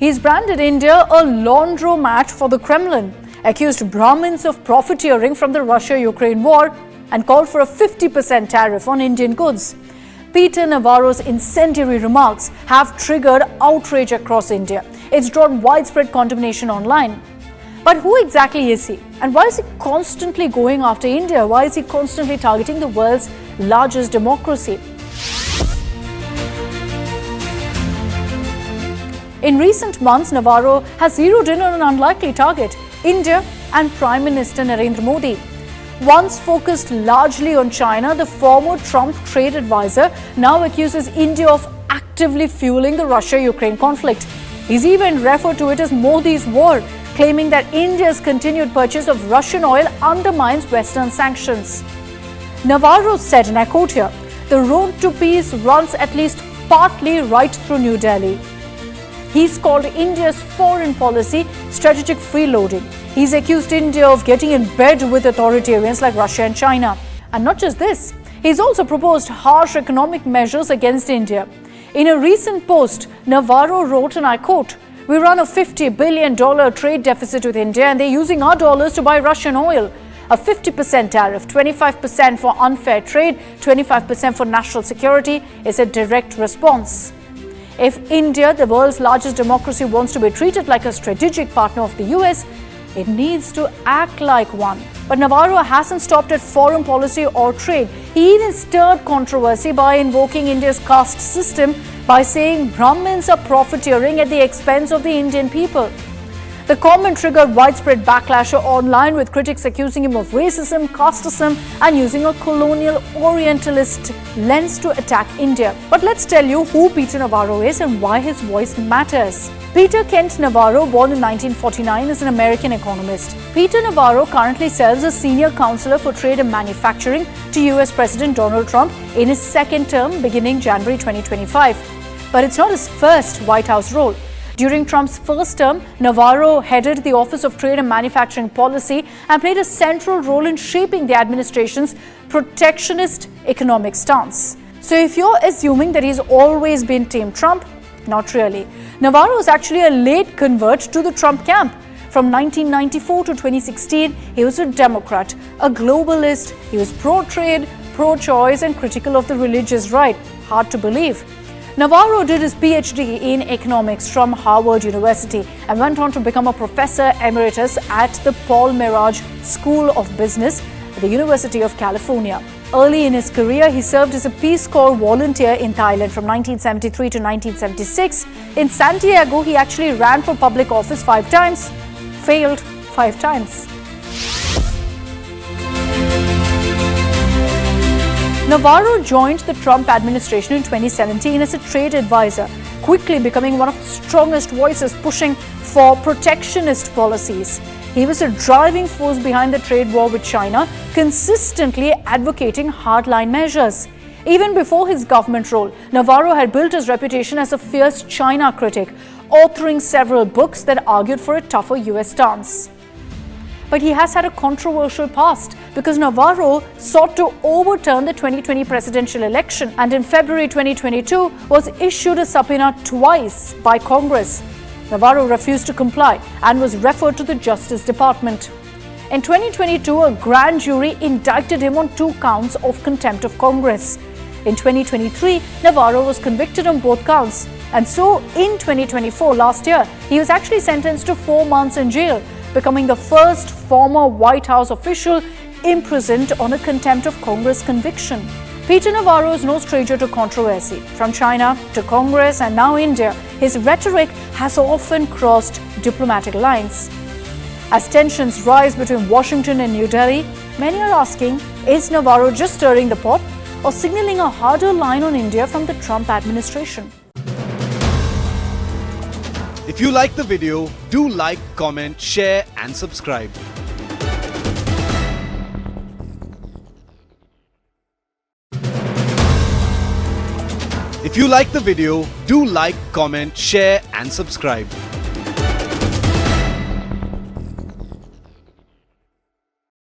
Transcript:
He's branded India a laundromat for the Kremlin, accused Brahmins of profiteering from the Russia-Ukraine war, and called for a 50% tariff on Indian goods. Peter Navarro's incendiary remarks have triggered outrage across India. It's drawn widespread condemnation online. But who exactly is he? And why is he constantly going after India? Why is he constantly targeting the world's largest democracy? In recent months, Navarro has zeroed in on an unlikely target, India and Prime Minister Narendra Modi. Once focused largely on China, the former Trump trade advisor now accuses India of actively fueling the Russia-Ukraine conflict. He's even referred to it as Modi's war, claiming that India's continued purchase of Russian oil undermines Western sanctions. Navarro said, and I quote here, "The road to peace runs at least partly right through New Delhi." He's called India's foreign policy strategic freeloading. He's accused India of getting in bed with authoritarians like Russia and China. And not just this, he's also proposed harsh economic measures against India. In a recent post, Navarro wrote, and I quote, "We run a $50 billion trade deficit with India and they're using our dollars to buy Russian oil. A 50% tariff, 25% for unfair trade, 25% for national security is a direct response." If India, the world's largest democracy, wants to be treated like a strategic partner of the US, it needs to act like one. But Navarro hasn't stopped at foreign policy or trade. He even stirred controversy by invoking India's caste system by saying Brahmins are profiteering at the expense of the Indian people. The comment triggered widespread backlash online, with critics accusing him of racism, casteism, and using a colonial Orientalist lens to attack India. But let's tell you who Peter Navarro is and why his voice matters. Peter Kent Navarro, born in 1949, is an American economist. Peter Navarro currently serves as senior counselor for trade and manufacturing to US President Donald Trump in his second term beginning January 2025. But it's not his first White House role. During Trump's first term, Navarro headed the Office of Trade and Manufacturing Policy and played a central role in shaping the administration's protectionist economic stance. So if you're assuming that he's always been Team Trump, not really. Navarro is actually a late convert to the Trump camp. From 1994 to 2016, he was a Democrat, a globalist. He was pro-trade, pro-choice, and critical of the religious right. Hard to believe. Navarro did his PhD in economics from Harvard University and went on to become a professor emeritus at the Paul Merage School of Business at the University of California. Early in his career, he served as a Peace Corps volunteer in Thailand from 1973 to 1976. In Santiago, he actually ran for public office 5 times, failed 5 times. Navarro joined the Trump administration in 2017 as a trade advisor, quickly becoming one of the strongest voices pushing for protectionist policies. He was a driving force behind the trade war with China, consistently advocating hardline measures. Even before his government role, Navarro had built his reputation as a fierce China critic, authoring several books that argued for a tougher US stance. But he has had a controversial past because Navarro sought to overturn the 2020 presidential election, and in February 2022 was issued a subpoena twice by Congress. Navarro refused to comply and was referred to the Justice Department. In 2022, a grand jury indicted him on 2 counts of contempt of Congress. In 2023, Navarro was convicted on both counts. And so in 2024, last year, he was actually sentenced to 4 months in jail, becoming the first former White House official imprisoned on a contempt of Congress conviction. Peter Navarro is no stranger to controversy. From China to Congress and now India, his rhetoric has often crossed diplomatic lines. As tensions rise between Washington and New Delhi, many are asking, is Navarro just stirring the pot or signaling a harder line on India from the Trump administration? If you like the video, do like, comment, share and subscribe. If you like the video, do like, comment, share and subscribe.